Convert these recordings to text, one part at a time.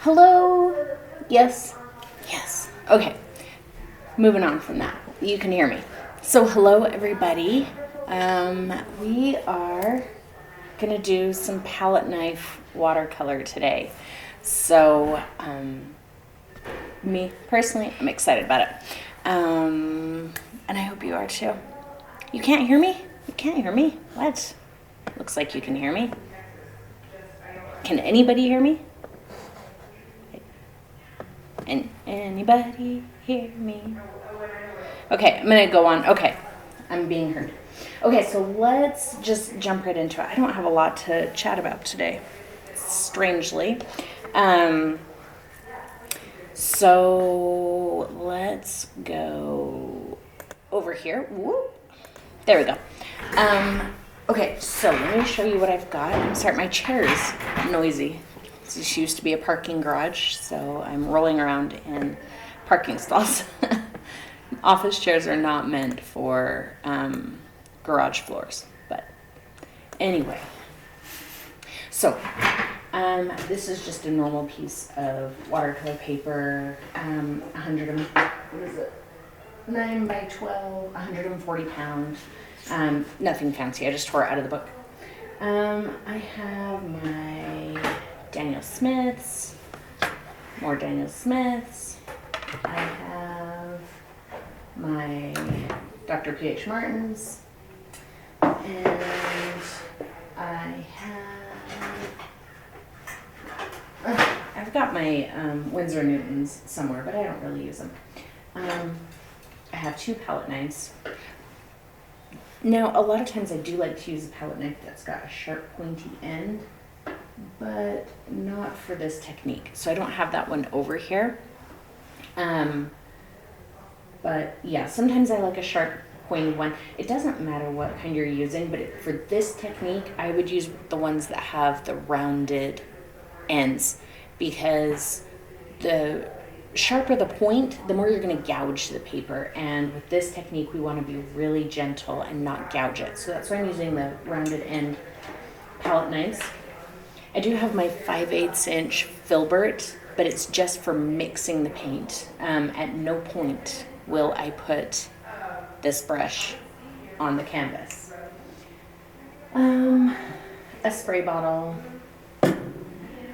Hello? Yes. Yes. Okay. Moving on from that. You can hear me. So hello everybody. We are gonna do some palette knife watercolor today. So me personally, I'm excited about it. And I hope you are too. You can't hear me? You can't hear me? What? Looks like you can hear me. Can anybody hear me? And anybody hear me? Okay, I'm gonna go on. Okay, I'm being heard. Okay, so let's just jump right into it. I don't have a lot to chat about today, strangely. So let's go over here. Whoop. There we go. Okay, so let me show you what I've got. I'm sorry, my chair is noisy. This used to be a parking garage, so I'm rolling around in parking stalls. Office chairs are not meant for garage floors, but anyway. So this is just a normal piece of watercolor paper, 9 by 12, 140 pounds. Nothing fancy, I just tore it out of the book. I have my Daniel Smiths, more Daniel Smiths. I have my Dr. P.H. Martins, and I have, I've got my Winsor Newtons somewhere, but I don't really use them. I have 2 palette knives. Now, a lot of times I do like to use a palette knife that's got a sharp, pointy end, but not for this technique. So I don't have that one over here. But yeah, sometimes I like a sharp, pointy one. It doesn't matter what kind you're using, but for this technique, I would use the ones that have the rounded ends, because the sharper the point, the more you're going to gouge the paper. And with this technique, we want to be really gentle and not gouge it. So that's why I'm using the rounded end palette knives. I do have my 5/8 inch filbert, but it's just for mixing the paint. At no point will I put this brush on the canvas. A spray bottle,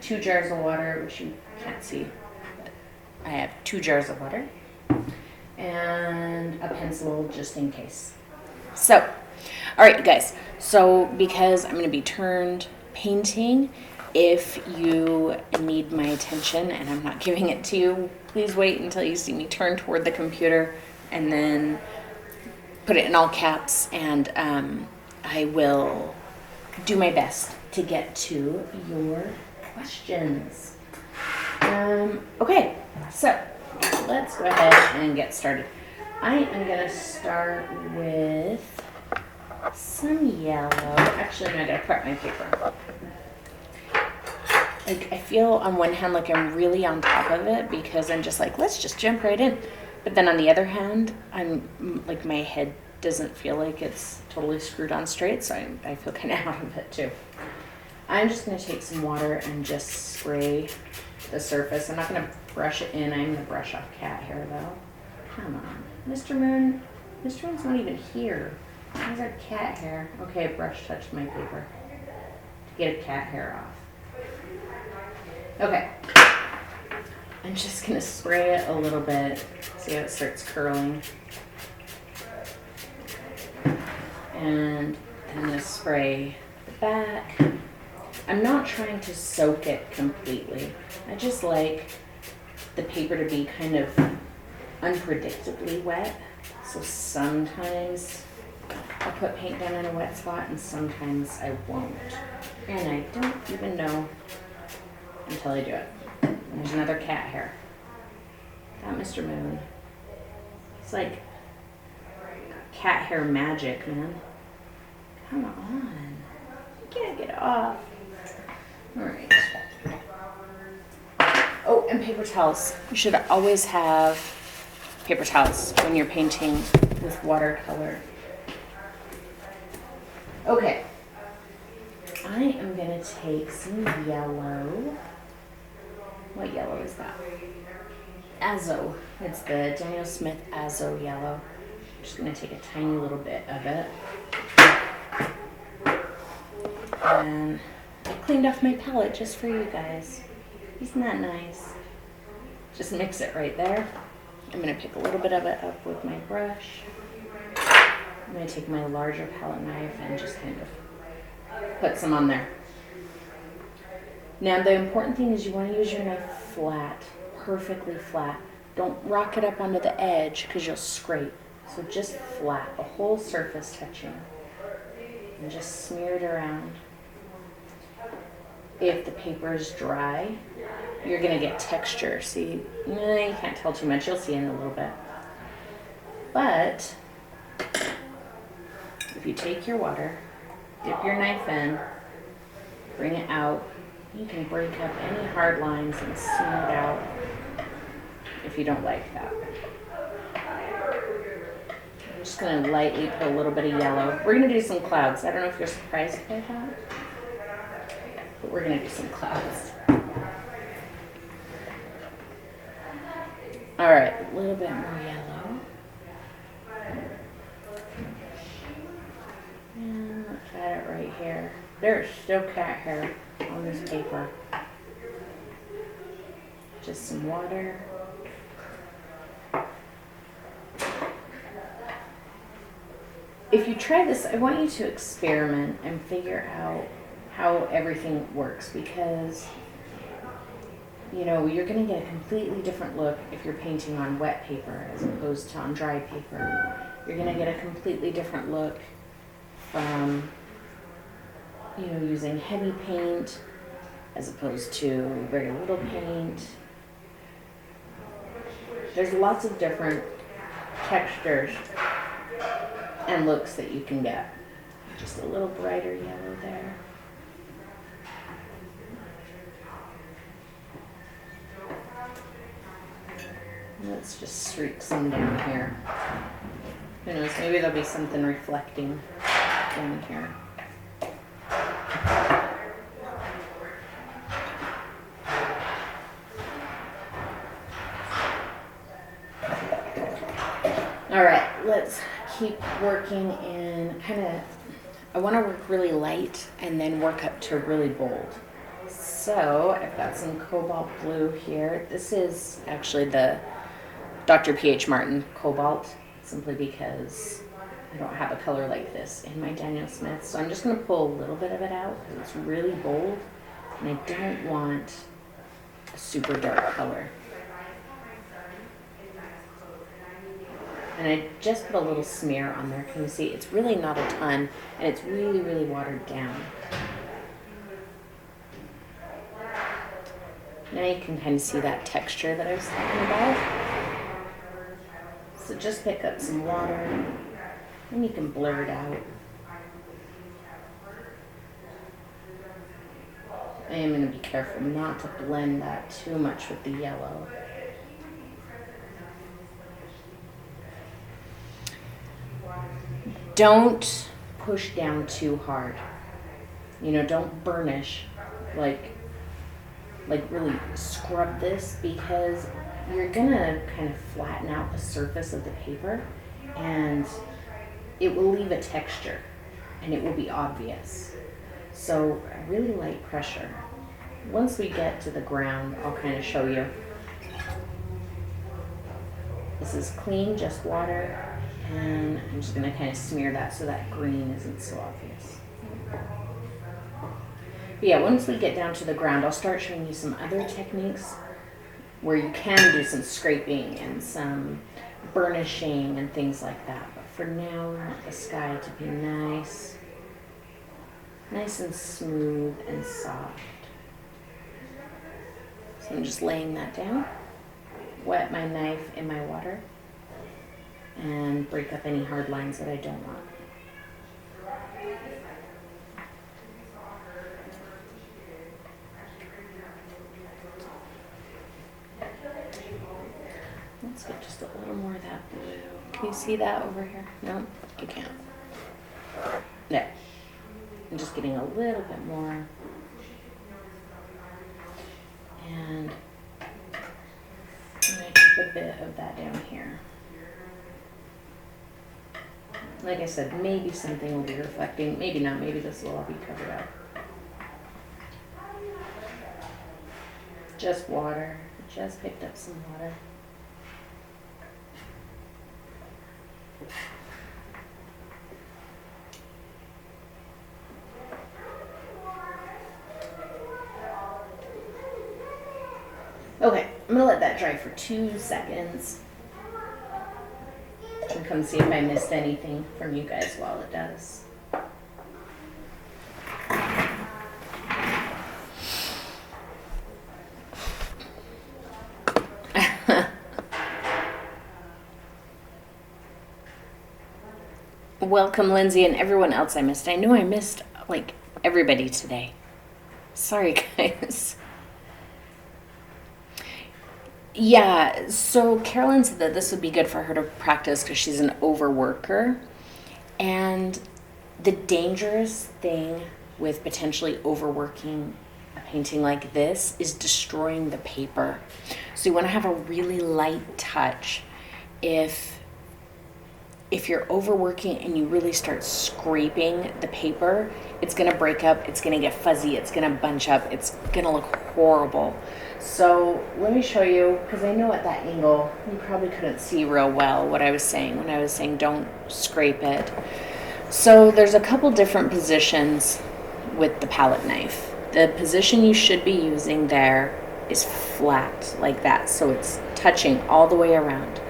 2 jars of water, which you can't see. I have 2 jars of water, and a pencil just in case. So, all right, guys. So because I'm going to be turned painting, if you need my attention and I'm not giving it to you, please wait until you see me turn toward the computer and then put it in all caps, and I will do my best to get to your questions. Okay, so let's go ahead and get started. I am going to start with some yellow. Actually, no, I got to prep my paper. Like, I feel on one hand like I'm really on top of it because I'm just like, let's just jump right in. But then on the other hand, I'm like, my head doesn't feel like it's totally screwed on straight, so I feel kind of out of it too. I'm just going to take some water and just spray the surface. I'm not going to brush it in. I'm going to brush off cat hair though. Come on. Mr. Moon. Mr. Moon's not even here. Where's our cat hair? Okay, a brush touched my paper to get a cat hair off. Okay. I'm just going to spray it a little bit. See how it starts curling. And I'm going to spray the back. I'm not trying to soak it completely. I just like the paper to be kind of unpredictably wet. So sometimes I'll put paint down in a wet spot and sometimes I won't. And I don't even know until I do it. And there's another cat hair. That Mr. Moon. It's like cat hair magic, man. Come on. You can't get it off. Alright. Oh, and paper towels. You should always have paper towels when you're painting with watercolor. Okay. I am going to take some yellow. What yellow Azo. It's the Daniel Smith Azo yellow. I'm just gonna take a tiny little bit of it. And I cleaned off my palette just for you guys. Isn't that nice? Just mix it right there. I'm gonna pick a little bit of it up with my brush. I'm gonna take my larger palette knife and just kind of put some on there. Now the important thing is you wanna use your knife flat, perfectly flat. Don't rock it up onto the edge because you'll scrape. So just flat, the whole surface touching. And just smear it around. If the paper is dry, you're gonna get texture. See, you can't tell too much, you'll see in a little bit. But if you take your water, dip your knife in, bring it out, you can break up any hard lines and smooth out if you don't like that. I'm just gonna lightly put a little bit of yellow. We're gonna do some clouds. I don't know if you're surprised by that, but we're gonna do some clouds. All right, a little bit more yellow. And let's add it right here. There's still cat hair on this paper. Just some water. If you try this, I want you to experiment and figure out how everything works, because you're going to get a completely different look if you're painting on wet paper as opposed to on dry paper. You're going to get a completely different look from using heavy paint as opposed to very little paint. There's lots of different textures and looks that you can get. Just a little brighter yellow there. Let's just streak some down here. Who knows, maybe there'll be something reflecting down here. All right, let's keep working in I want to work really light and then work up to really bold. So I've got some cobalt blue here. This is actually the Dr. P.H. Martin Cobalt, simply because I don't have a color like this in my Daniel Smith. So I'm just going to pull a little bit of it out because it's really bold and I don't want a super dark color. And I just put a little smear on there. Can you see? It's really not a ton, and it's really, really watered down. Now you can kind of see that texture that I was talking about. So just pick up some water, and you can blur it out. I am going to be careful not to blend that too much with the yellow. Don't push down too hard. Don't burnish, like really scrub this, because you're gonna kind of flatten out the surface of the paper and it will leave a texture and it will be obvious. So really light pressure. Once we get to the ground, I'll kind of show you. This is clean, just water. And I'm just going to kind of smear that so that green isn't so obvious. But yeah, once we get down to the ground, I'll start showing you some other techniques where you can do some scraping and some burnishing and things like that. But for now, we want the sky to be nice and smooth and soft. So I'm just laying that down, wet my knife in my water, and break up any hard lines that I don't want. Let's get just a little more of that blue. Can you see that over here? No, you can't. There. I'm just getting a little bit more. And I'm going to bit of that down here. Like I said, maybe something will be reflecting, maybe not, maybe this will all be covered up. Just water, just picked up some water. Okay, I'm gonna let that dry for 2 seconds. And come see if I missed anything from you guys while it does. Welcome, Lindsay, and everyone else I missed. I know I missed, like, everybody today. Sorry, guys. Yeah, so Carolyn said that this would be good for her to practice because she's an overworker. And the dangerous thing with potentially overworking a painting like this is destroying the paper. So you want to have a really light touch. If you're overworking and you really start scraping the paper, it's going to break up, it's going to get fuzzy, it's going to bunch up, it's going to look horrible. So let me show you, because I know at that angle, you probably couldn't see real well what I was saying when I was saying don't scrape it. So there's a couple different positions with the palette knife. The position you should be using there is flat like that, so it's touching all the way around.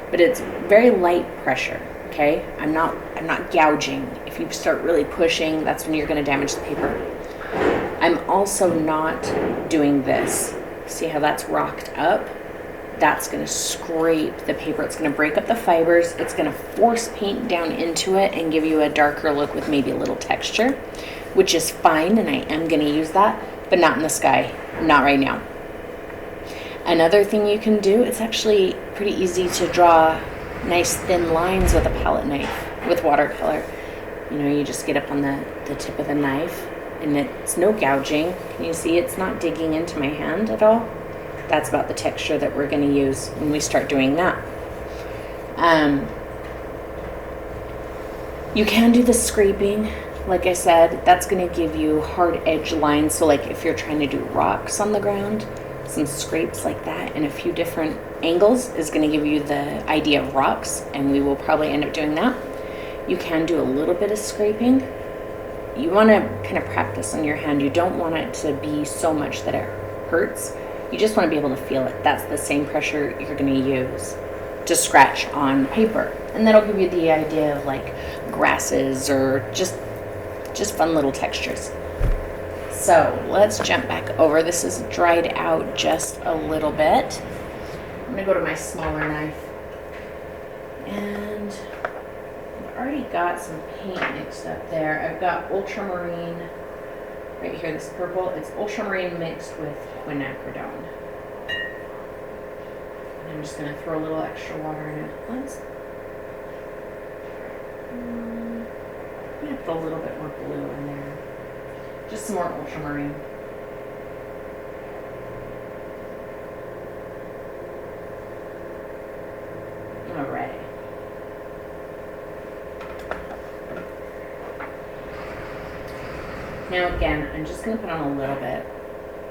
But it's very light pressure, okay? I'm not gouging. If you start really pushing, that's when you're gonna damage the paper. I'm also not doing this. See how that's rocked up? That's gonna scrape the paper. It's gonna break up the fibers. It's gonna force paint down into it and give you a darker look with maybe a little texture, which is fine, and I am gonna use that, but not in the sky, not right now. Another thing you can do, it's actually pretty easy to draw nice thin lines with a palette knife, with watercolor. You know, you just get up on the tip of the knife, and it's no gouging. Can you see it's not digging into my hand at all? That's about the texture that we're going to use when we start doing that. You can do the scraping. Like I said, that's going to give you hard edge lines. So like if you're trying to do rocks on the ground, some scrapes like that in a few different angles is going to give you the idea of rocks, and we will probably end up doing that. You can do a little bit of scraping. You want to kind of practice on your hand. You don't want it to be so much that it hurts. You just want to be able to feel it. That's the same pressure you're going to use to scratch on paper, and that'll give you the idea of like grasses or just fun little textures. So let's jump back over. This is dried out just a little bit. I'm gonna go to my smaller knife, and I've already got some paint mixed up there. I've got ultramarine right here, this purple. It's ultramarine mixed with quinacridone. And I'm just gonna throw a little extra water in it. I'm gonna put a little bit more blue in there. Just some more ultramarine. All right. Now again, I'm just going to put on a little bit.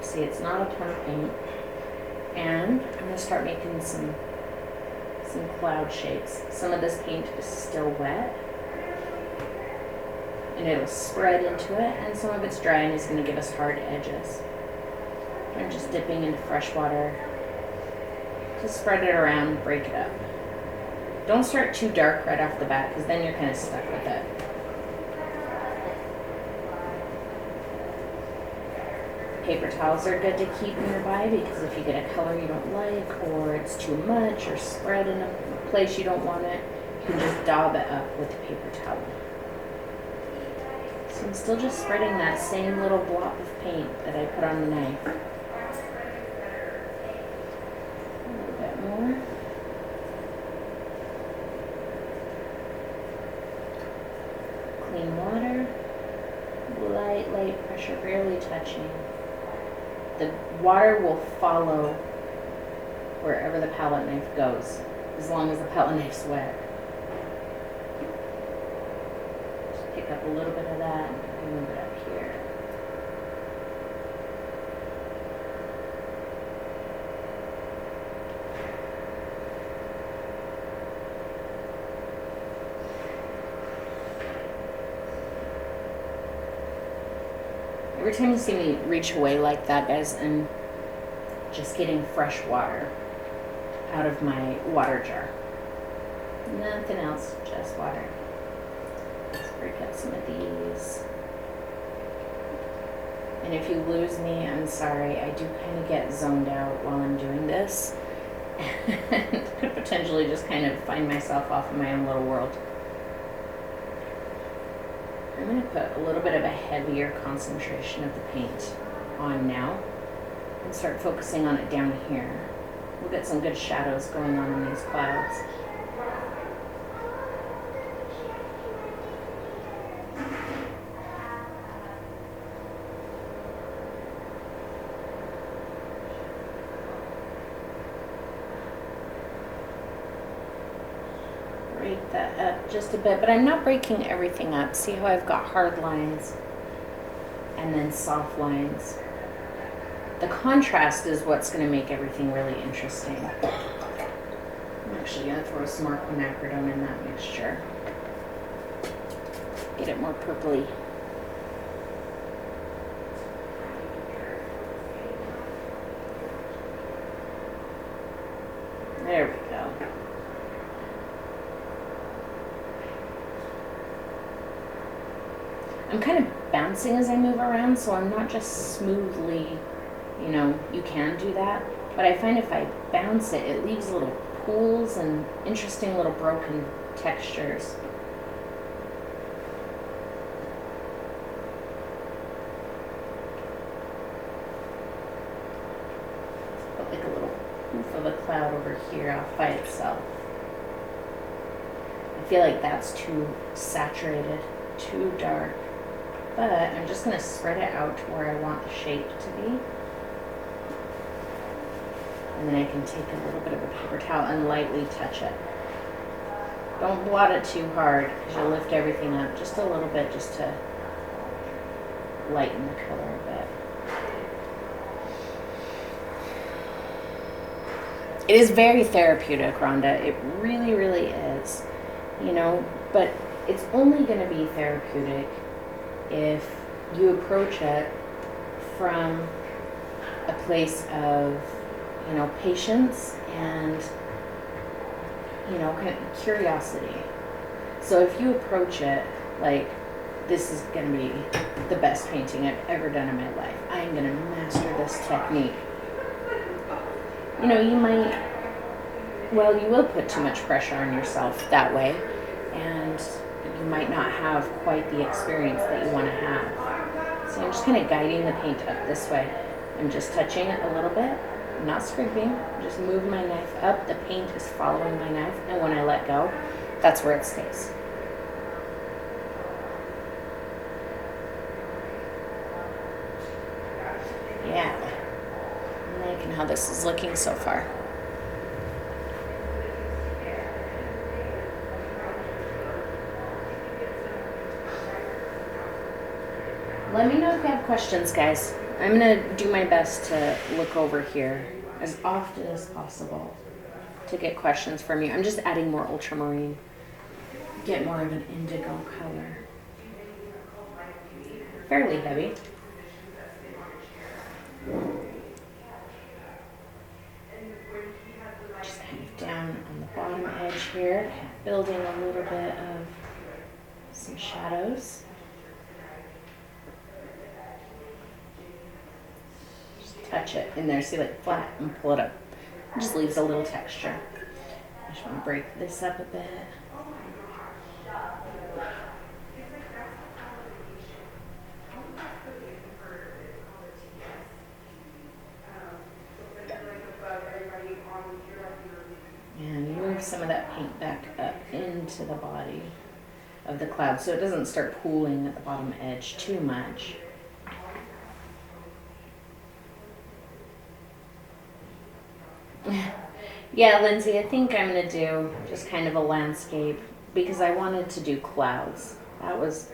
See, it's not a ton of paint. And I'm going to start making some cloud shapes. Some of this paint is still wet, and it'll spread into it, and some of it's dry and is going to give us hard edges. I'm just dipping into fresh water to spread it around, break it up. Don't start too dark right off the bat, because then you're kind of stuck with it. Paper towels are good to keep nearby, because if you get a color you don't like, or it's too much, or spread in a place you don't want it, you can just daub it up with a paper towel. So I'm still just spreading that same little blob of paint that I put on the knife. A little bit more. Clean water. Light pressure, barely touching. The water will follow wherever the palette knife goes, as long as the palette knife's wet. Just pick up a little bit of that and move it up here. Every time you see me reach away like that, guys, I'm just getting fresh water out of my water jar. Nothing else, just water. Let's break up some of these. And if you lose me, I'm sorry. I do kind of get zoned out while I'm doing this. And could potentially just kind of find myself off in my own little world. I'm going to put a little bit of a heavier concentration of the paint on now and start focusing on it down here. We'll get some good shadows going on in these clouds. Break that up just a bit, but I'm not breaking everything up. See how I've got hard lines and then soft lines. The contrast is what's going to make everything really interesting. I'm actually going to throw some more quinacridone in that mixture. Get it more purpley. There we go. I'm kind of bouncing as I move around, so I'm not just smoothly, you know, you can do that. But I find if I bounce it, it leaves little pools and interesting little broken textures. Put like a little poof of a cloud over here off by itself. I feel like that's too saturated, too dark. But I'm just going to spread it out to where I want the shape to be. And then I can take a little bit of a paper towel and lightly touch it. Don't blot it too hard because you'll lift everything up just a little bit, just to lighten the color a bit. It is very therapeutic, Rhonda. It really, really is. You know, but it's only going to be therapeutic if you approach it from a place of, you know, patience and, you know, kind of curiosity. So if you approach it like, this is going to be the best painting I've ever done in my life, I am going to master this technique, you know, you might, well, you will put too much pressure on yourself that way, and you might not have quite the experience that you want to have. So I'm just kind of guiding the paint up this way. I'm just touching it a little bit. I'm not scraping. Just move my knife up. The paint is following my knife, and when I let go, that's where it stays. Yeah. I'm liking how this is looking so far. Let me know if you have questions, guys. I'm going to do my best to look over here as often as possible to get questions from you. I'm just adding more ultramarine. Get more of an indigo color. Fairly heavy. Just kind of down on the bottom edge here, building a little bit of some shadows. Touch it in there, see, like flat, and pull it up. It just leaves a little texture. I just want to break this up a bit. And move some of that paint back up into the body of the cloud so it doesn't start pooling at the bottom edge too much. Yeah, Lindsay, I think I'm going to do just kind of a landscape because I wanted to do clouds. That was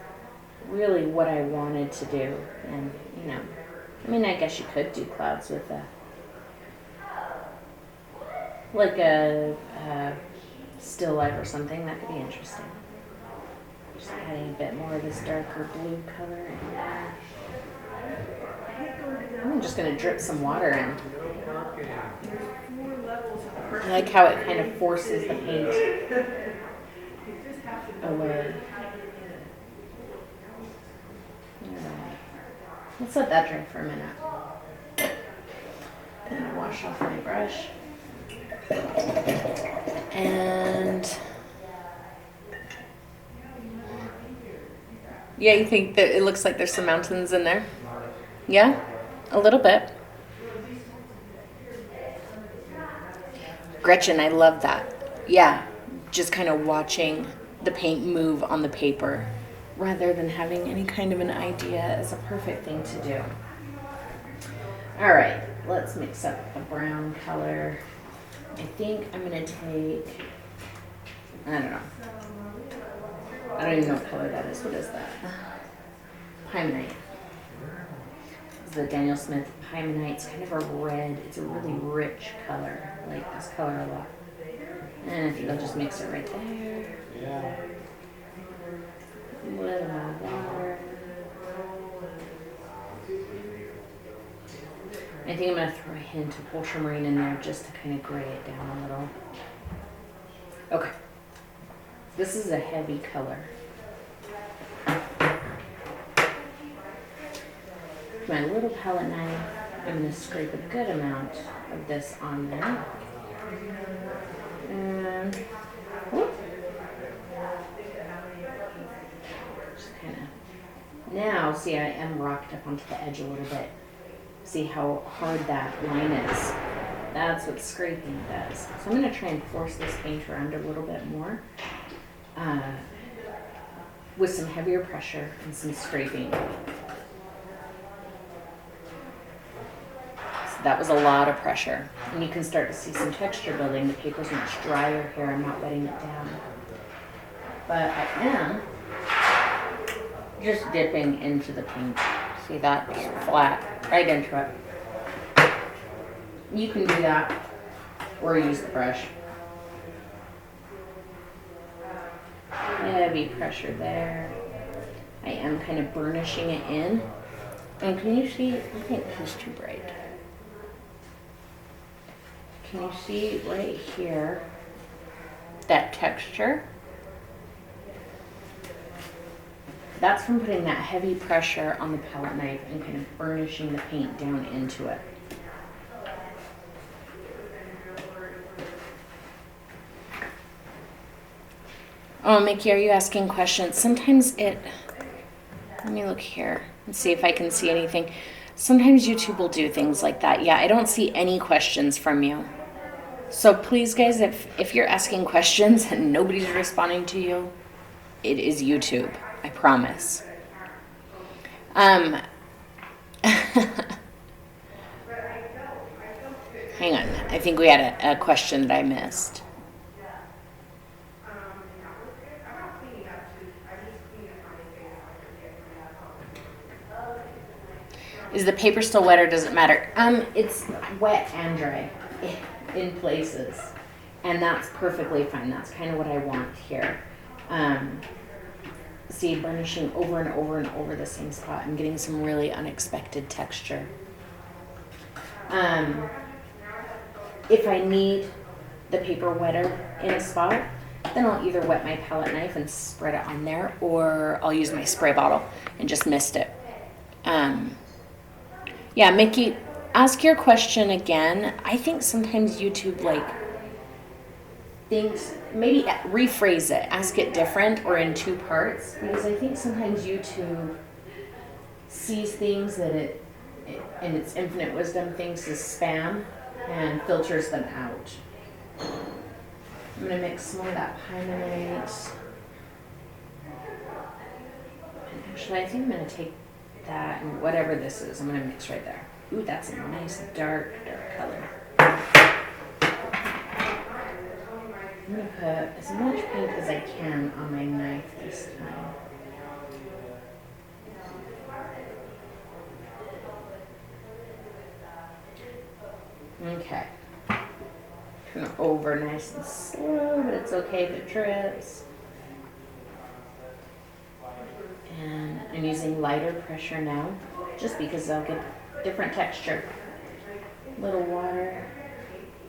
really what I wanted to do. And, you know, I mean, I guess you could do clouds with a still life or something. That could be interesting. Just adding a bit more of this darker blue color in there. I'm just going to drip some water in. I like how it kind of forces the paint away. Alright. Let's let that dry for a minute. Then I wash off my brush. And yeah, you think that it looks like there's some mountains in there? Yeah, a little bit. Gretchen, I love that. Yeah, just kind of watching the paint move on the paper rather than having any kind of an idea is a perfect thing to do. All right, let's mix up a brown color. I think I'm gonna take, I don't know. I don't even know what color that is. What is that? Pymonite. This is the Daniel Smith Pymonite. It's kind of a red. It's a really rich color. I like this color a lot. And I think I'll just mix it right there. Yeah. A little more water. I think I'm going to throw a hint of ultramarine in there just to kind of gray it down a little. Okay. This is a heavy color. With my little palette knife, I'm going to scrape a good amount of this on there. And whoop. Just kind of. Now, see, I am rocked up onto the edge a little bit. See how hard that line is. That's what scraping does. So I'm going to try and force this paint around a little bit more with some heavier pressure and some scraping. So that was a lot of pressure. And you can start to see some texture building. The paper's much drier here. I'm not wetting it down. But I am just dipping into the paint. See that? Just flat, right into it. You can do that or use the brush. Heavy pressure there. I am kind of burnishing it in. And can you see? I think this is too bright. Can you see right here that texture? That's from putting that heavy pressure on the palette knife and kind of burnishing the paint down into it. Oh, Mickey, are you asking questions? Sometimes let me look here and see if I can see anything. Sometimes YouTube will do things like that. Yeah, I don't see any questions from you. So please, guys, if you're asking questions and nobody's responding to you, it is YouTube. I promise. Hang on. I think we had a question that I missed. Is the paper still wet or does it matter? It's wet and dry in places. And that's perfectly fine. That's kind of what I want here. See, burnishing over and over and over the same spot and getting some really unexpected texture. If I need the paper wetter in a spot, then I'll either wet my palette knife and spread it on there, or I'll use my spray bottle and just mist it. Yeah, Mickey, ask your question again. I think sometimes YouTube thinks, maybe rephrase it, ask it different or in two parts, because I think sometimes YouTube sees things that it in its infinite wisdom thinks is spam and filters them out. I'm going to mix some more of that Pymonite. And actually, I think I'm going to take that and whatever this is, I'm going to mix right there. Ooh, that's a nice dark color. I'm going to put as much paint as I can on my knife this time. Okay. Kind of over nice and slow, but it's okay if it drips. And I'm using lighter pressure now, just because I'll get different texture. A little water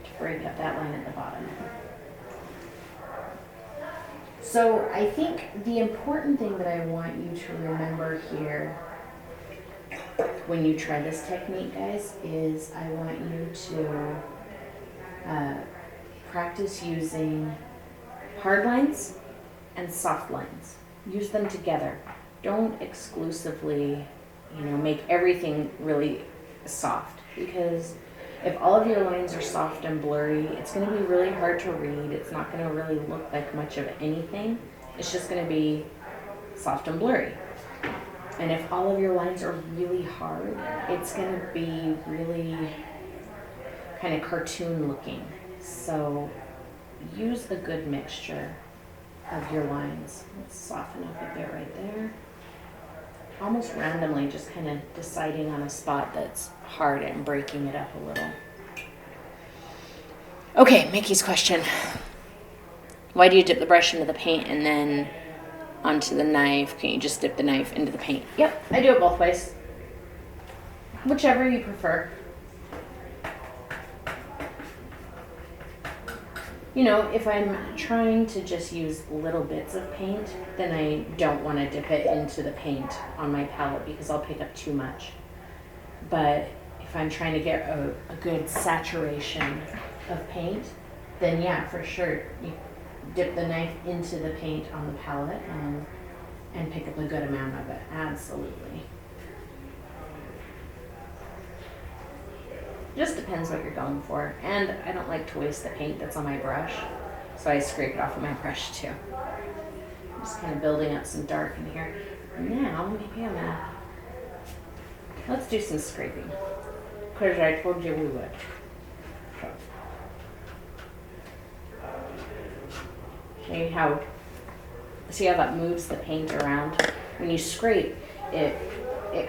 to break up that line at the bottom. So I think the important thing that I want you to remember here when you try this technique, guys, is I want you to practice using hard lines and soft lines. Use them together. Don't exclusively, make everything really soft, because if all of your lines are soft and blurry, it's going to be really hard to read. It's not going to really look like much of anything. It's just going to be soft and blurry. And if all of your lines are really hard, it's going to be really kind of cartoon looking. So use a good mixture of your lines. Let's soften up a bit right there. Almost randomly, just kind of deciding on a spot that's hard and breaking it up a little. Okay, Mickey's question. Why do you dip the brush into the paint and then onto the knife? Can't you just dip the knife into the paint? Yep, I do it both ways. Whichever you prefer. If I'm trying to just use little bits of paint, then I don't want to dip it into the paint on my palette because I'll pick up too much. But if I'm trying to get a good saturation of paint, then yeah, for sure, you dip the knife into the paint on the palette and pick up a good amount of it. Absolutely. Just depends what you're going for. And I don't like to waste the paint that's on my brush, so I scrape it off of my brush too. I'm just kind of building up some dark in here. Now, maybe let's do some scraping, because I told you we would. See how that moves the paint around? When you scrape, it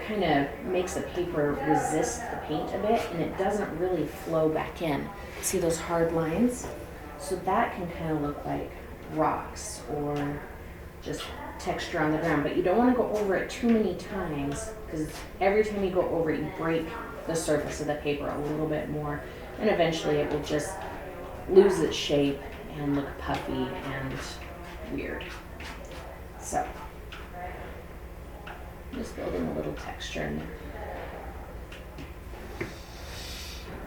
kind of makes the paper resist the paint a bit, and it doesn't really flow back in. See those hard lines? So that can kind of look like rocks or just texture on the ground, but you don't want to go over it too many times, because every time you go over it, you break the surface of the paper a little bit more, and eventually it will just lose its shape and look puffy and weird. So just building a little texture in there.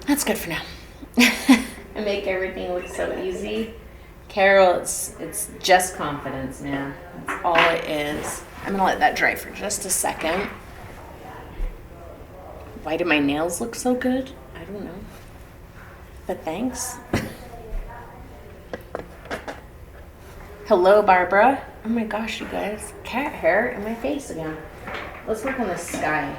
That's good for now. I make everything look so easy. Carol, it's just confidence, man. That's all it is. I'm gonna let that dry for just a second. Why do my nails look so good? I don't know. But thanks. Hello, Barbara. Oh my gosh, you guys. Cat hair in my face again. Let's work on the sky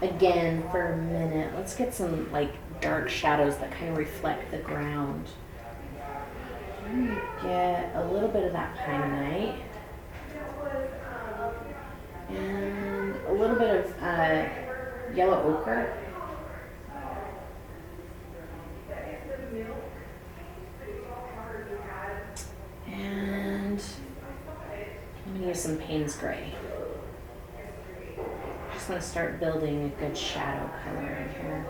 again for a minute. Let's get some dark shadows that kind of reflect the ground. Get a little bit of that pine and a little bit of yellow ochre. And I'm going to use some Payne's Gray. Just want to start building a good shadow color in here.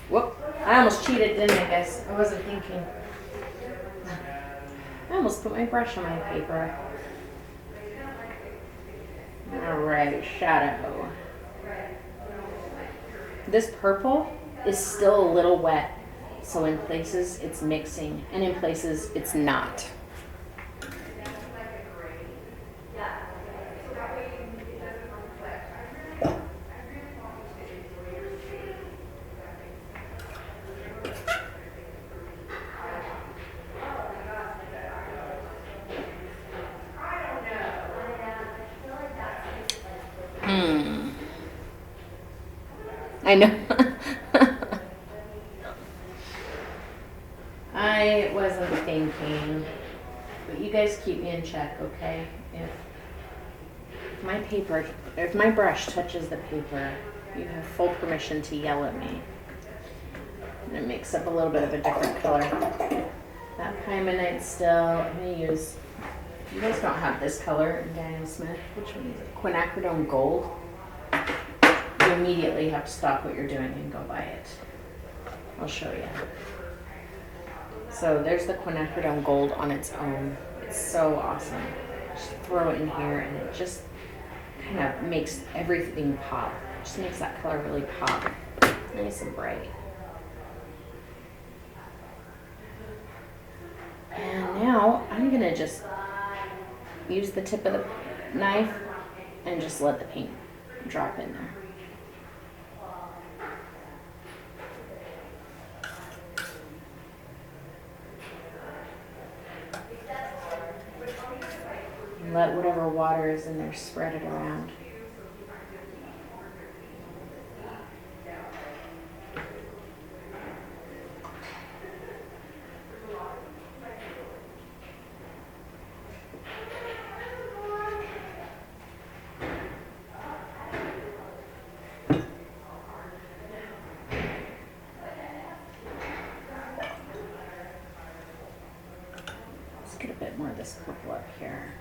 Whoop! I almost cheated, didn't I, guys? I wasn't thinking. I almost put my brush on my paper. Alright, shadow. This purple is still a little wet, so in places it's mixing, and in places it's not. I know. thinking. But you guys keep me in check, okay? If my brush touches the paper, you have full permission to yell at me. And it makes up a little bit of a different color. That Pymonite still, I'm gonna use, you guys don't have this color in Daniel Smith. Which one is it? Quinacridone Gold. You immediately have to stop what you're doing and go buy it. I'll show you. So there's the Quinacridone Gold on its own. It's so awesome. Just throw it in here and it just kind of makes everything pop. Just makes that color really pop. Nice and bright. And now I'm gonna just use the tip of the knife and just let the paint drop in there. And let whatever water is in there spread it around. Let's get a bit more of this purple up here.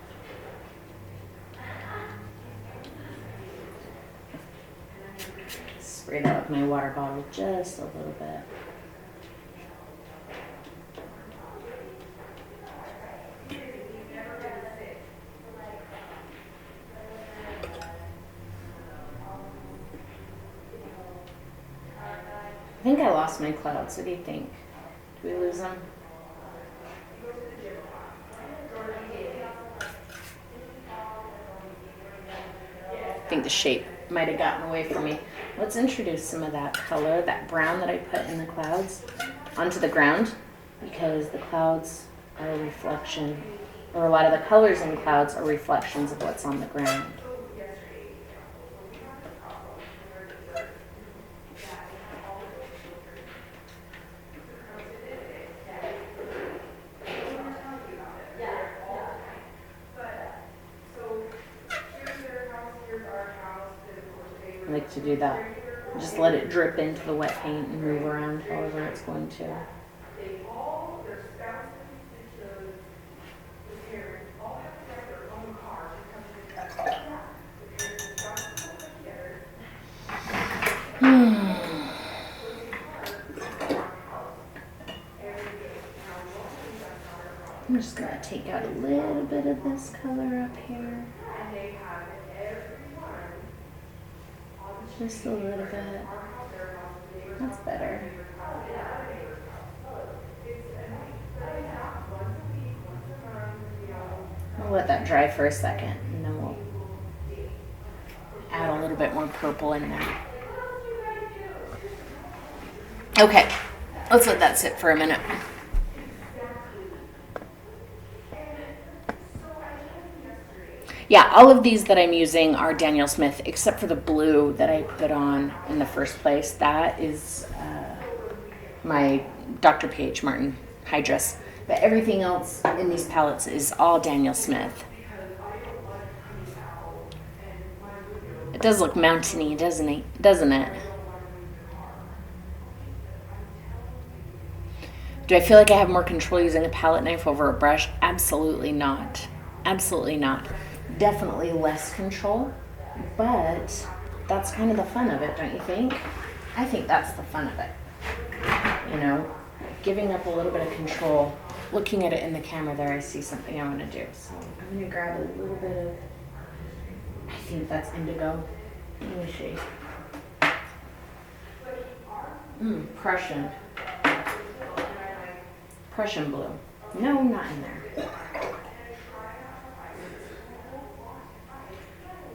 Spray that with my water bottle just a little bit. I think I lost my clouds. What do you think? Do we lose them? I think the shape might have gotten away from me. Let's introduce some of that color, that brown that I put in the clouds, onto the ground, because the clouds are a reflection, or a lot of the colors in clouds are reflections of what's on the ground. I like to do that. Just let it drip into the wet paint and move around however it's going to. I'm just going to take out a little bit of this color up here. Just a little bit. That's better. I'll let that dry for a second and then we'll add a little bit more purple in there. Okay, let's let that sit for a minute. Yeah, all of these that I'm using are Daniel Smith, except for the blue that I put on in the first place. That is my Dr. P.H. Martin Hydrus. But everything else in these palettes is all Daniel Smith. It does look mountainy, doesn't it? Do I feel like I have more control using a palette knife over a brush? Absolutely not. Absolutely not. Definitely less control, but that's kind of the fun of it, don't you think? I think that's the fun of it. You know, giving up a little bit of control. Looking at it in the camera there, I see something I want to do. So I'm going to grab a little bit of, I think that's indigo. Let me see. Prussian. Prussian blue. No, not in there.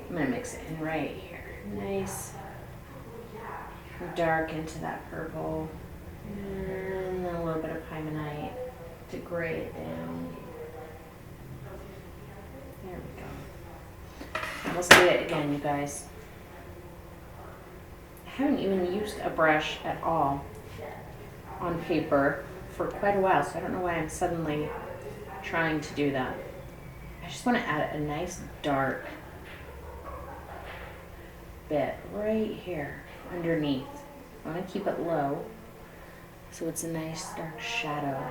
I'm going to mix it in right here. Nice dark into that purple. And then a little bit of Pymonite to gray it down. There we go. And let's do it again, you guys. I haven't even used a brush at all on paper for quite a while, so I don't know why I'm suddenly trying to do that. I just want to add a nice dark bit right here underneath. I want to keep it low so it's a nice dark shadow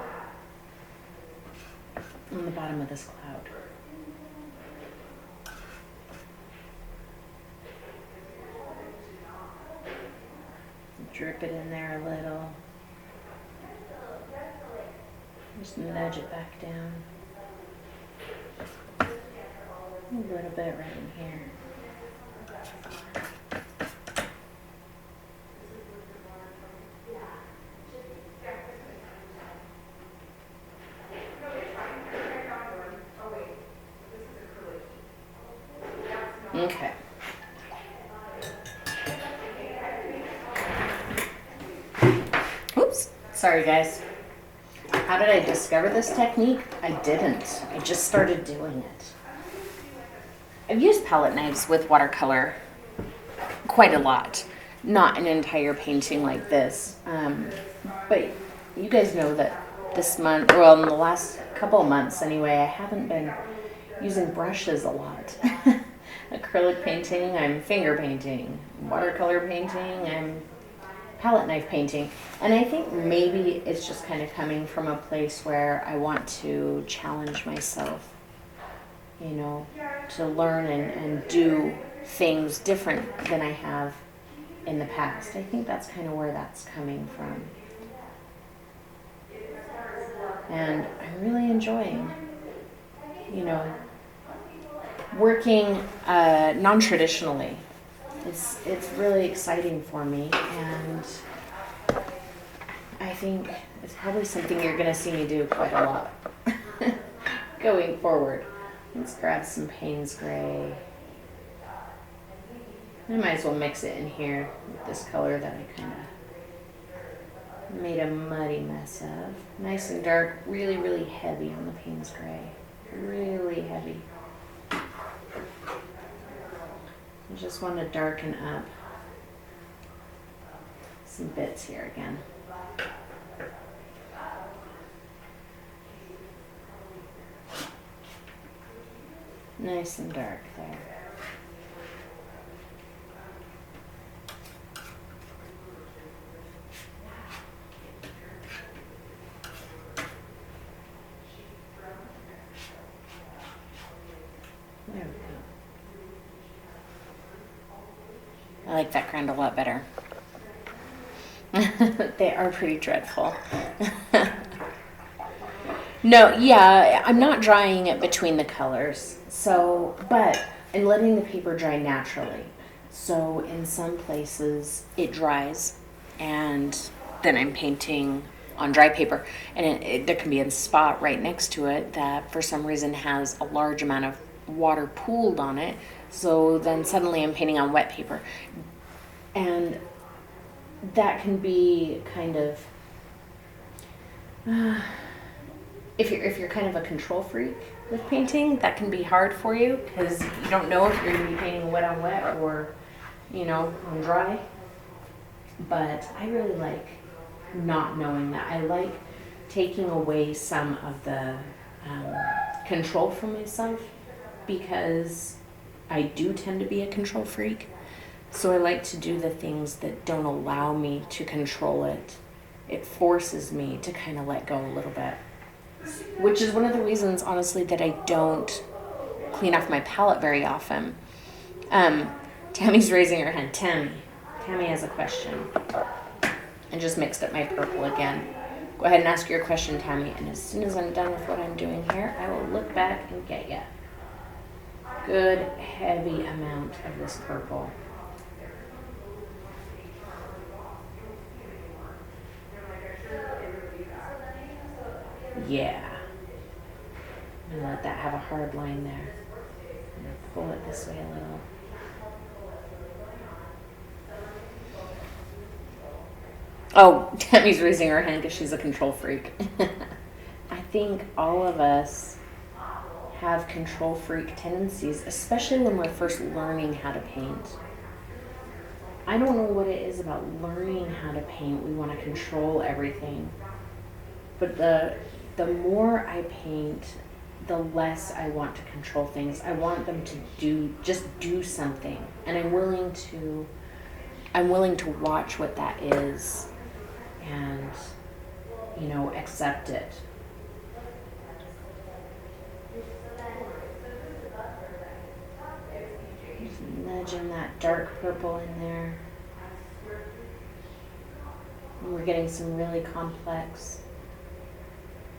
on the bottom of this cloud. Drip it in there a little. Just nudge it back down. A little bit right in here. Okay. Oops. Sorry, guys. How did I discover this technique? I didn't. I just started doing it. I've used palette knives with watercolor quite a lot. Not an entire painting like this. But you guys know that this month, well, in the last couple of months anyway, I haven't been using brushes a lot. Acrylic painting, I'm finger painting. Watercolor painting, I'm palette knife painting. And I think maybe it's just kind of coming from a place where I want to challenge myself, you know, to learn and do things different than I have in the past. I think that's kind of where that's coming from. And I'm really enjoying, you know, working non-traditionally. It's really exciting for me, and I think it's probably something you're going to see me do quite a lot going forward. Let's grab some Payne's Gray. I might as well mix it in here with this color that I kind of made a muddy mess of. Nice and dark, really, really heavy on the Payne's Gray. Really heavy. I just want to darken up some bits here again. Nice and dark there. There we go. I like that ground a lot better. They are pretty dreadful. No, yeah, I'm not drying it between the colors. So, but I'm letting the paper dry naturally. So in some places it dries and then I'm painting on dry paper. And there can be a spot right next to it that for some reason has a large amount of water pooled on it. So then suddenly I'm painting on wet paper. And that can be kind of, if you're kind of a control freak with painting, that can be hard for you because you don't know if you're going to be painting wet on wet or, you know, on dry. But I really like not knowing that. I like taking away some of the control from myself because I do tend to be a control freak. So I like to do the things that don't allow me to control it. It forces me to kind of let go a little bit. Which is one of the reasons, honestly, that I don't clean off my palette very often. Tammy's raising her hand. Tammy has a question. I just mixed up my purple again. Go ahead and ask your question, Tammy. And as soon as I'm done with what I'm doing here, I will look back and get you. Good, heavy amount of this purple. Yeah. I'm gonna let that have a hard line there. I'm gonna pull it this way a little. Oh, Tammy's raising her hand because she's a control freak. I think all of us have control freak tendencies, especially when we're first learning how to paint. I don't know what it is about learning how to paint. We want to control everything. But the more I paint, the less I want to control things. I want them to just do something, and I'm willing to watch what that is, and accept it. Just nudging that dark purple in there. And we're getting some really complex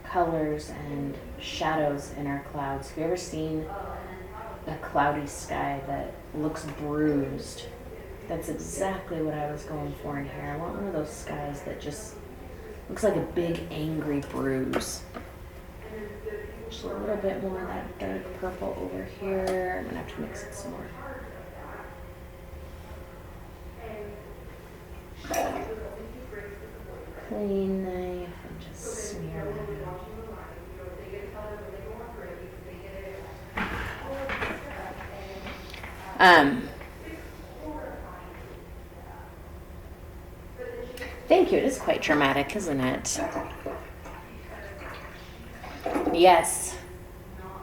colors and shadows in our clouds. Have you ever seen a cloudy sky that looks bruised? That's exactly what I was going for in here. I want one of those skies that just looks like a big angry bruise. Just a little bit more of that dark purple over here. I'm gonna have to mix it some more. Clean knife and just smear that out. Thank you. It is quite dramatic, isn't it? Yes.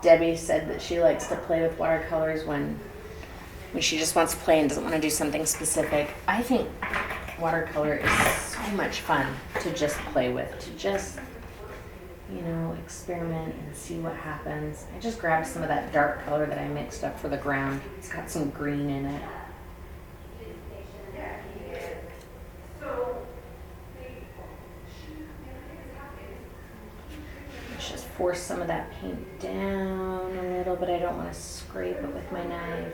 Debbie said that she likes to play with watercolors when she just wants to play and doesn't want to do something specific. I think watercolor is so much fun to just play with, to just, experiment and see what happens. I just grabbed some of that dark color that I mixed up for the ground. It's got some green in it. Let's just force some of that paint down a little, but I don't want to scrape it with my knife.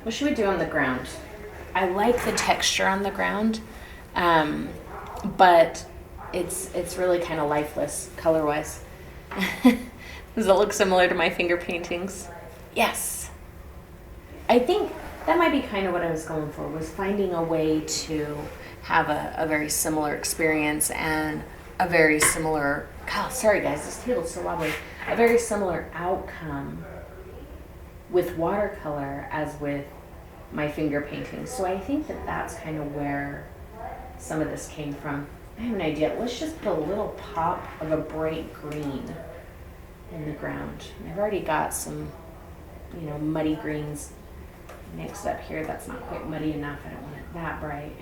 What should we do on the ground? I like the texture on the ground, but it's really kind of lifeless color-wise. Does it look similar to my finger paintings? Yes. I think that might be kind of what I was going for, was finding a way to have a very similar experience and a very similar, sorry guys, this table's so wobbly, a very similar outcome with watercolor as with my finger painting. So I think that that's kind of where some of this came from. I have an idea. Let's just put a little pop of a bright green in the ground. I've already got some, muddy greens mixed up here. That's not quite muddy enough. I don't want it that bright.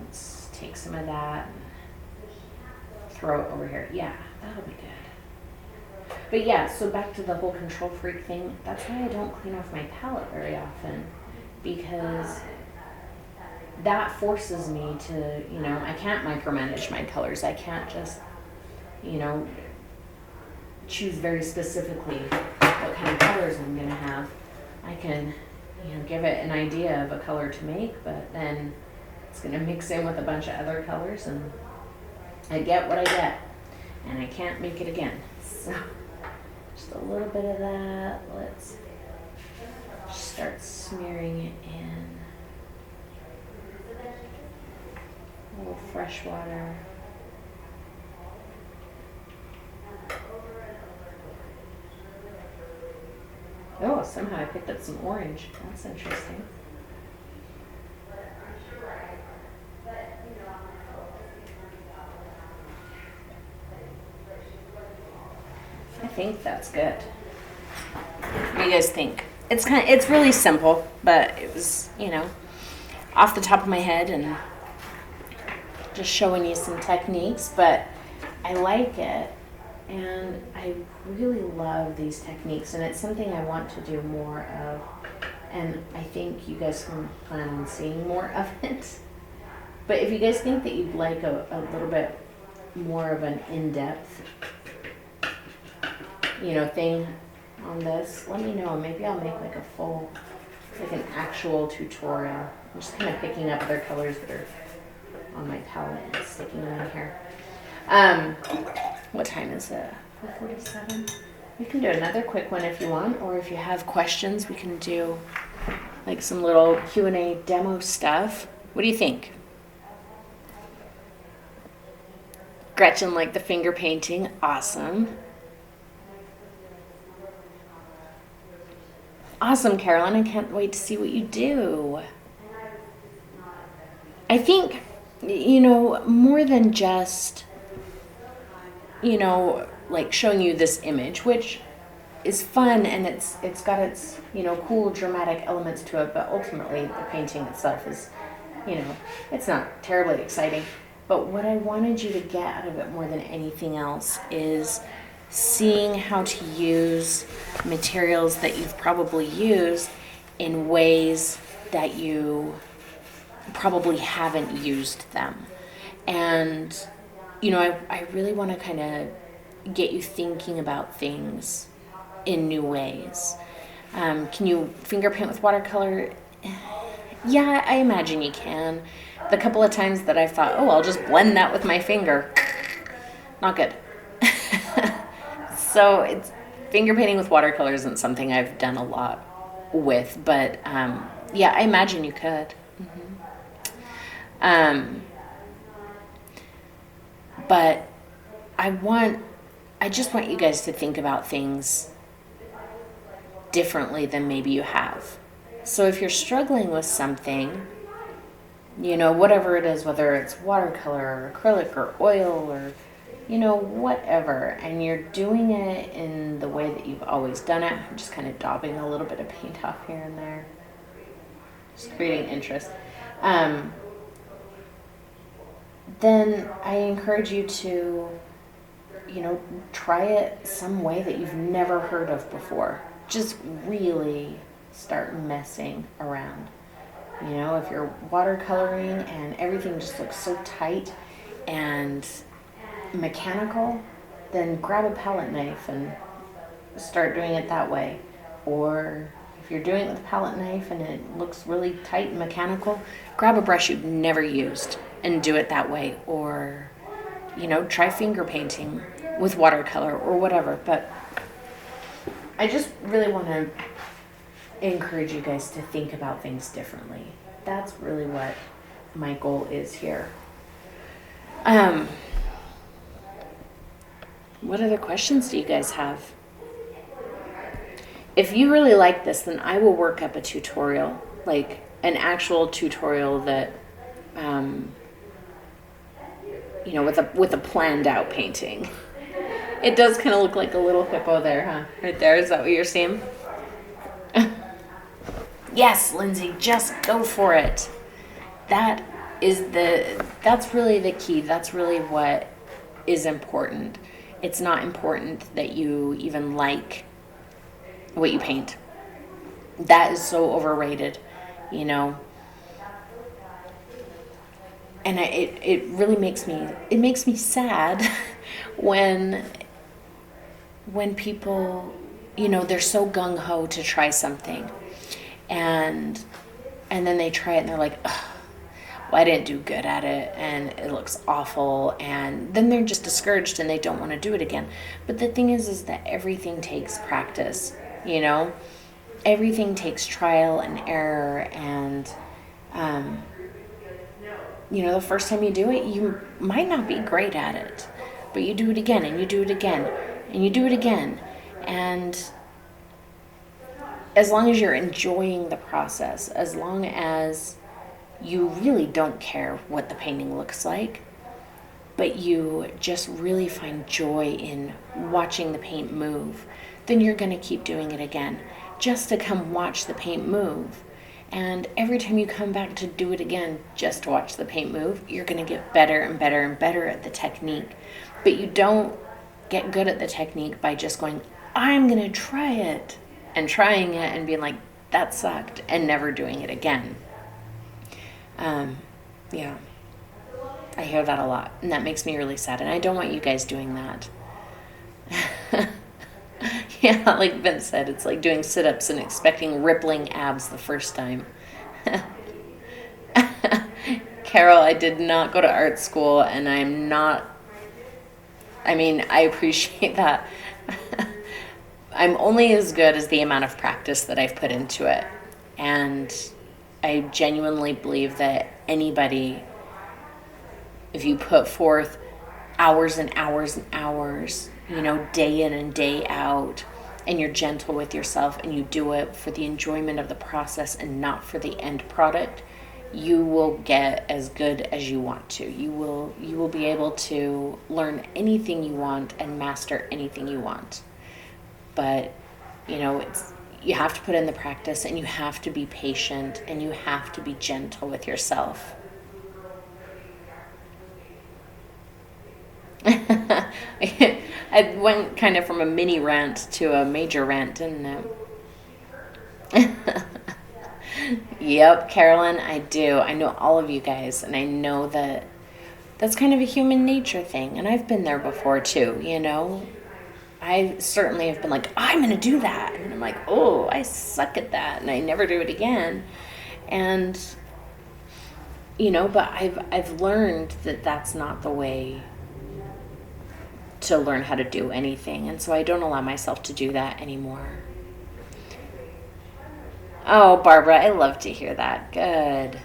Let's take some of that and throw it over here. Yeah, that'll be good. But yeah, so back to the whole control freak thing. That's why I don't clean off my palette very often, because that forces me to, I can't micromanage my colors. I can't just, choose very specifically what kind of colors I'm going to have. I can, give it an idea of a color to make, but then it's going to mix in with a bunch of other colors, and I get what I get, and I can't make it again. So just a little bit of that. Let's start smearing it in. A little fresh water. Oh, somehow I picked up some orange. That's interesting. I think that's good. What do you guys think? It's really simple, but it was, off the top of my head and just showing you some techniques, but I like it, and I really love these techniques, and it's something I want to do more of, and I think you guys can plan on seeing more of it. But if you guys think that you'd like a little bit more of an in-depth thing on this, let me know. Maybe I'll make like a full, like an actual tutorial. I'm just kind of picking up other colors that are on my palette and sticking them in here. What time is it? 4:47. We can do another quick one if you want, or if you have questions, we can do like some little Q&A demo stuff. What do you think? Gretchen liked the finger painting. Awesome. Awesome, Carolyn. I can't wait to see what you do. I think, more than just, like showing you this image, which is fun and it's got its, cool dramatic elements to it, but ultimately the painting itself is, it's not terribly exciting. But what I wanted you to get out of it more than anything else is seeing how to use materials that you've probably used in ways that you probably haven't used them. And, I really want to kind of get you thinking about things in new ways. Can you finger paint with watercolor? Yeah, I imagine you can. The couple of times that I've thought, oh, I'll just blend that with my finger. Not good. So finger painting with watercolor isn't something I've done a lot with, but yeah, I imagine you could. But I just want you guys to think about things differently than maybe you have. So if you're struggling with something, whatever it is, whether it's watercolor or acrylic or oil or, whatever, and you're doing it in the way that you've always done it, I'm just kind of daubing a little bit of paint off here and there, just creating interest. Then I encourage you to, try it some way that you've never heard of before. Just really start messing around. If you're watercoloring and everything just looks so tight and mechanical, then grab a palette knife and start doing it that way. Or if you're doing it with a palette knife and it looks really tight and mechanical, grab a brush you've never used and do it that way. Or, try finger painting with watercolor or whatever. But I just really want to encourage you guys to think about things differently. That's really what my goal is here. What other questions do you guys have? If you really like this, then I will work up a tutorial, like an actual tutorial that, with a planned out painting. It does kind of look like a little hippo there, huh? Right there, is that what you're seeing? Yes, Lindsay, just go for it. That's really the key. That's really what is important. It's not important that you even like what you paint. That is so overrated, And it really makes me sad when people, they're so gung-ho to try something. And then they try it and they're like, ugh, well, I didn't do good at it and it looks awful, and then they're just discouraged and they don't want to do it again. But the thing is that everything takes practice, everything takes trial and error, and the first time you do it, you might not be great at it, but you do it again and you do it again and you do it again. And as long as you're enjoying the process, as long as you really don't care what the painting looks like, but you just really find joy in watching the paint move, then you're going to keep doing it again, just to come watch the paint move. And every time you come back to do it again, just to watch the paint move, you're going to get better and better and better at the technique. But you don't get good at the technique by just going, I'm going to try it, and trying it and being like, that sucked, and never doing it again. Yeah, I hear that a lot, and that makes me really sad, and I don't want you guys doing that. Yeah, like Vince said, it's like doing sit-ups and expecting rippling abs the first time. Carol, I did not go to art school, and I appreciate that. I'm only as good as the amount of practice that I've put into it. And I genuinely believe that anybody, if you put forth hours and hours and hours, day in and day out, and you're gentle with yourself and you do it for the enjoyment of the process and not for the end product, you will get as good as you want to. You will be able to learn anything you want and master anything you want. But, you have to put in the practice, and you have to be patient, and you have to be gentle with yourself. I went kind of from a mini rant to a major rant, didn't it? Yep, Carolyn, I do. I know all of you guys, and I know that that's kind of a human nature thing, and I've been there before too, I certainly have been like, I'm going to do that, and I'm like, oh, I suck at that, and I never do it again. And, but I've learned that that's not the way to learn how to do anything, and so I don't allow myself to do that anymore. Oh, Barbara, I love to hear that. Good.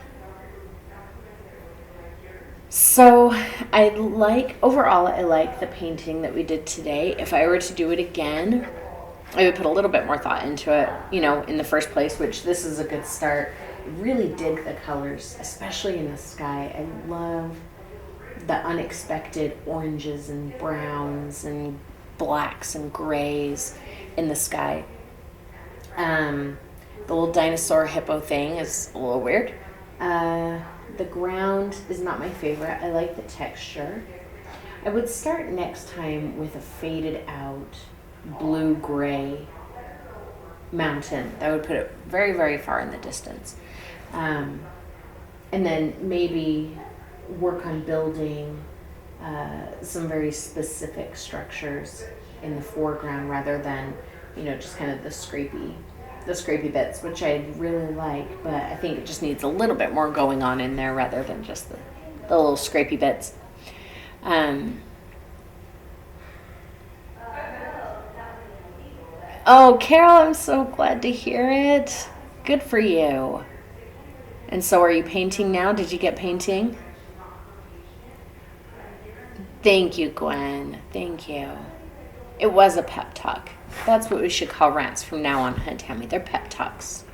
So overall, I like the painting that we did today. If I were to do it again, I would put a little bit more thought into it, in the first place, which this is a good start. I really dig the colors, especially in the sky. I love the unexpected oranges and browns and blacks and grays in the sky. The little dinosaur hippo thing is a little weird. The ground is not my favorite. I like the texture. I would start next time with a faded out blue-gray mountain. That would put it very, very far in the distance. And then maybe work on building some very specific structures in the foreground rather than, just kind of the scrapey bits, which I really like, but I think it just needs a little bit more going on in there rather than just the little scrapey bits. Oh, Carol, I'm so glad to hear it. Good for you. And so are you painting now? Did you get painting? Thank you, Gwen. Thank you. It was a pep talk. That's what we should call rants from now on, huh, Tammy? They're pep talks.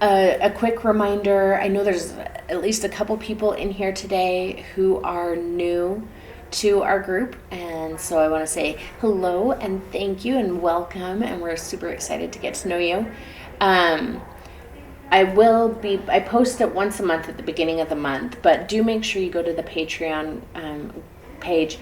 A quick reminder, I know there's at least a couple people in here today who are new to our group, and so I want to say hello and thank you and welcome, and we're super excited to get to know you. I post it once a month at the beginning of the month, but do make sure you go to the Patreon page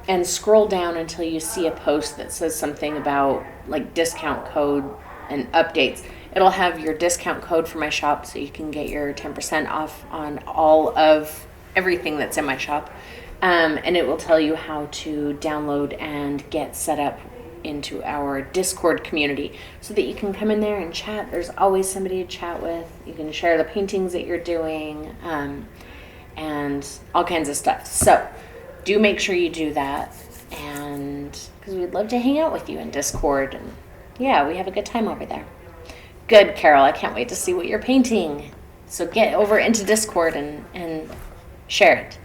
and scroll down until you see a post that says something about like discount code and updates. It'll have your discount code for my shop, so you can get your 10% off on all of everything that's in my shop. And it will tell you how to download and get set up into our Discord community so that you can come in there and chat. There's always somebody to chat with. You can share the paintings that you're doing and all kinds of stuff. So do make sure you do that, and because we'd love to hang out with you in Discord, and yeah, we have a good time over there. Good, Carol. I can't wait to see what you're painting. So get over into Discord and share it.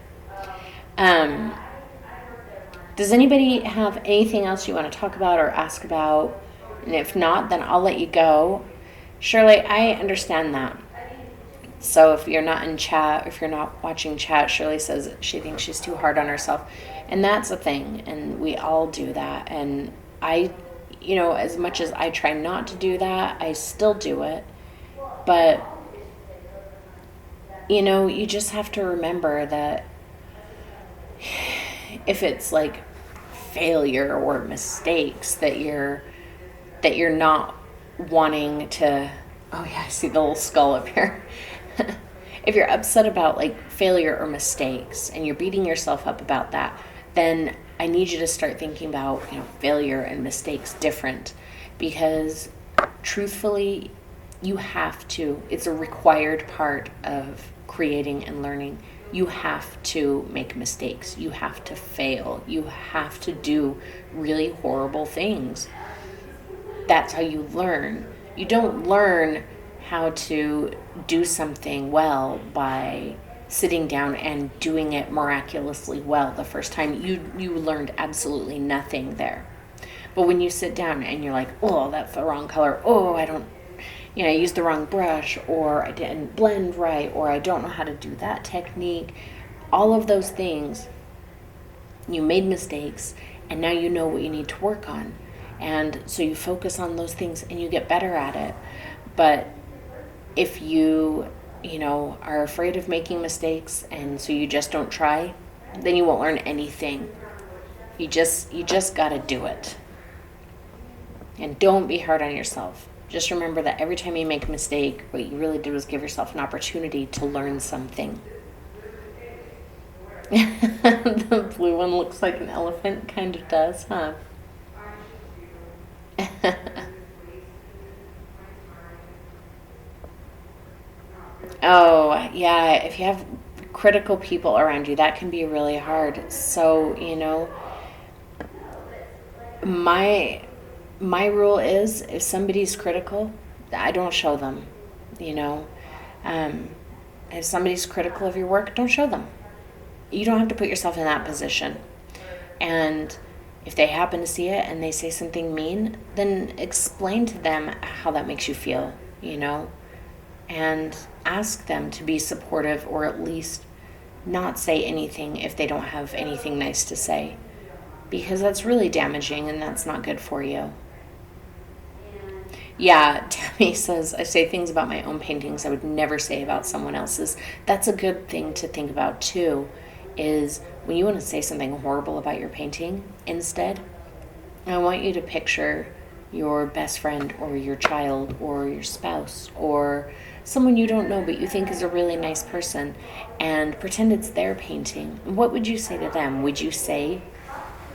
Does anybody have anything else you want to talk about or ask about? And if not, then I'll let you go. Shirley, I understand that. So if you're not in chat, if you're not watching chat, Shirley says she thinks she's too hard on herself. And that's a thing, and we all do that. And as much as I try not to do that, I still do it. But, you just have to remember that if it's like failure or mistakes that you're not wanting to, oh yeah, I see the little skull up here. If you're upset about like failure or mistakes and you're beating yourself up about that, then I need you to start thinking about, failure and mistakes different, because truthfully, you have to, it's a required part of creating and learning. You have to make mistakes. You have to fail. You have to do really horrible things. That's how you learn. You don't learn how to do something well by sitting down and doing it miraculously well the first time. You learned absolutely nothing there. But when you sit down and you're like, oh, that's the wrong color. Oh, I used the wrong brush, or I didn't blend right, or I don't know how to do that technique. All of those things, you made mistakes, and now you know what you need to work on. And so you focus on those things and you get better at it. But if you are afraid of making mistakes, and so you just don't try, then you won't learn anything. You just got to do it. And don't be hard on yourself. Just remember that every time you make a mistake, what you really did was give yourself an opportunity to learn something. The blue one looks like an elephant. Kind of does, huh? Oh, yeah. If you have critical people around you, that can be really hard. So, my rule is, if somebody's critical, I don't show them. Um, if somebody's critical of your work, don't show them. You don't have to put yourself in that position. And if they happen to see it and they say something mean, then explain to them how that makes you feel, and ask them to be supportive, or at least not say anything if they don't have anything nice to say, because that's really damaging and that's not good for you. Yeah, Tammy says, I say things about my own paintings I would never say about someone else's. That's a good thing to think about too, is when you want to say something horrible about your painting, instead, I want you to picture your best friend or your child or your spouse or someone you don't know but you think is a really nice person, and pretend it's their painting. What would you say to them? Would you say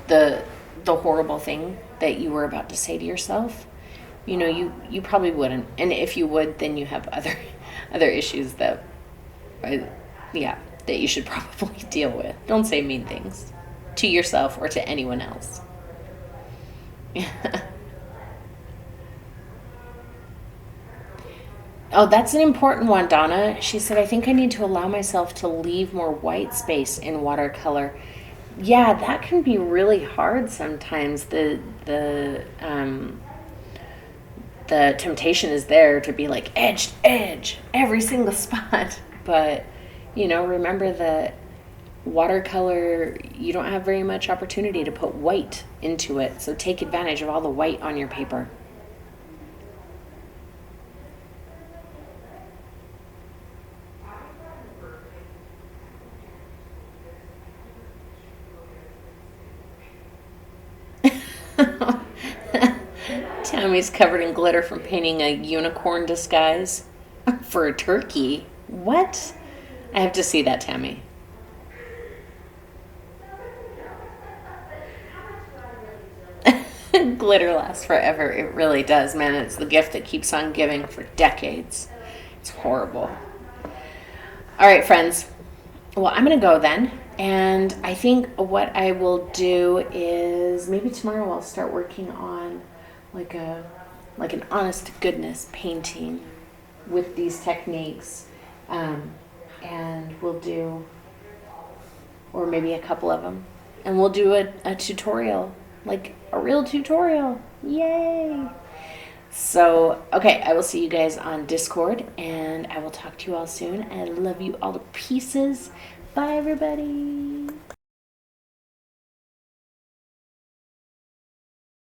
the horrible thing that you were about to say to yourself? You probably wouldn't. And if you would, then you have other issues that you should probably deal with. Don't say mean things to yourself or to anyone else. Oh, that's an important one, Donna. She said, I think I need to allow myself to leave more white space in watercolor. Yeah, that can be really hard sometimes. The temptation is there to be like edge, every single spot. But, remember that watercolor, you don't have very much opportunity to put white into it. So take advantage of all the white on your paper. Tammy's covered in glitter from painting a unicorn disguise for a turkey. What? I have to see that, Tammy. Glitter lasts forever. It really does, man. It's the gift that keeps on giving for decades. It's horrible. All right, friends. Well, I'm going to go then. And I think what I will do is maybe tomorrow I'll start working on like an honest to goodness painting with these techniques. And we'll do, or maybe a couple of them. And we'll do a tutorial, like a real tutorial. Yay! So, okay, I will see you guys on Discord, and I will talk to you all soon. I love you all to pieces. Bye, everybody.